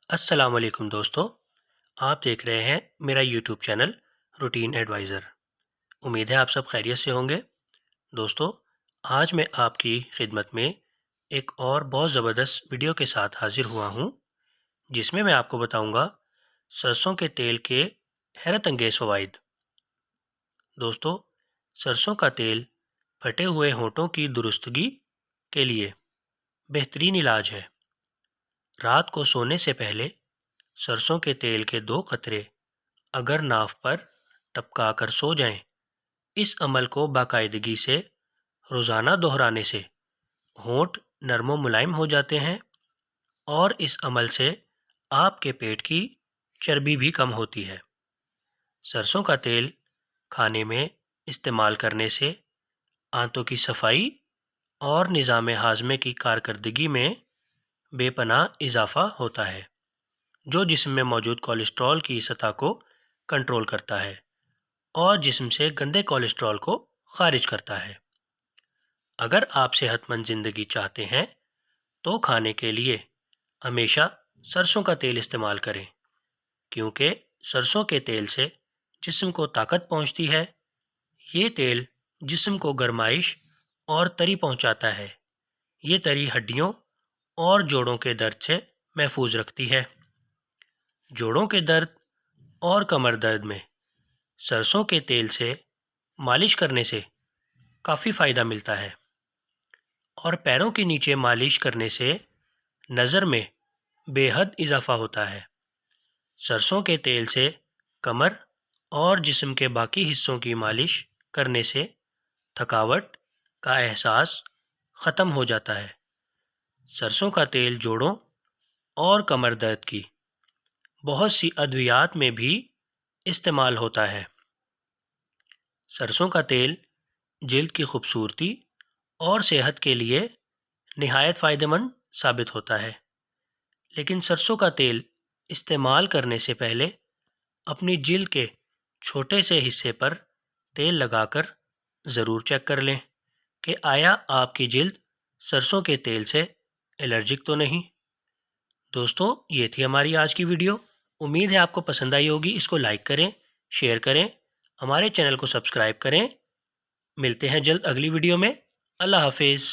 السلام علیکم دوستو، آپ دیکھ رہے ہیں میرا یوٹیوب چینل روٹین ایڈوائزر۔ امید ہے آپ سب خیریت سے ہوں گے۔ دوستو، آج میں آپ کی خدمت میں ایک اور بہت زبردست ویڈیو کے ساتھ حاضر ہوا ہوں، جس میں آپ کو بتاؤں گا سرسوں کے تیل کے حیرت انگیز فوائد۔ دوستو، سرسوں کا تیل پھٹے ہوئے ہونٹوں کی درستگی کے لیے بہترین علاج ہے۔ رات کو سونے سے پہلے سرسوں کے تیل کے 2 قطرے اگر ناف پر ٹپکا کر سو جائیں، اس عمل کو باقاعدگی سے روزانہ دہرانے سے ہونٹ نرم و ملائم ہو جاتے ہیں، اور اس عمل سے آپ کے پیٹ کی چربی بھی کم ہوتی ہے۔ سرسوں کا تیل کھانے میں استعمال کرنے سے آنتوں کی صفائی اور نظام ہاضمے کی کارکردگی میں بے پناہ اضافہ ہوتا ہے، جو جسم میں موجود کولیسٹرول کی سطح کو کنٹرول کرتا ہے اور جسم سے گندے کولیسٹرول کو خارج کرتا ہے۔ اگر آپ صحت مند زندگی چاہتے ہیں تو کھانے کے لیے ہمیشہ سرسوں کا تیل استعمال کریں، کیونکہ سرسوں کے تیل سے جسم کو طاقت پہنچتی ہے۔ یہ تیل جسم کو گرمائش اور تری پہنچاتا ہے۔ یہ تری ہڈیوں اور جوڑوں کے درد سے محفوظ رکھتی ہے۔ جوڑوں کے درد اور کمر درد میں سرسوں کے تیل سے مالش کرنے سے کافی فائدہ ملتا ہے، اور پیروں کے نیچے مالش کرنے سے نظر میں بے حد اضافہ ہوتا ہے۔ سرسوں کے تیل سے کمر اور جسم کے باقی حصوں کی مالش کرنے سے تھکاوٹ کا احساس ختم ہو جاتا ہے۔ سرسوں کا تیل جوڑوں اور کمر درد کی بہت سی ادویات میں بھی استعمال ہوتا ہے۔ سرسوں کا تیل جلد کی خوبصورتی اور صحت کے لیے نہایت فائدہ مند ثابت ہوتا ہے، لیکن سرسوں کا تیل استعمال کرنے سے پہلے اپنی جلد کے چھوٹے سے حصے پر تیل لگا کر ضرور چیک کر لیں کہ آیا آپ کی جلد سرسوں کے تیل سے الرجک تو نہیں۔ دوستو، یہ تھی ہماری آج کی ویڈیو۔ امید ہے آپ کو پسند آئی ہوگی۔ اس کو لائک کریں، شیئر کریں، ہمارے چینل کو سبسکرائب کریں۔ ملتے ہیں جلد اگلی ویڈیو میں۔ اللہ حافظ۔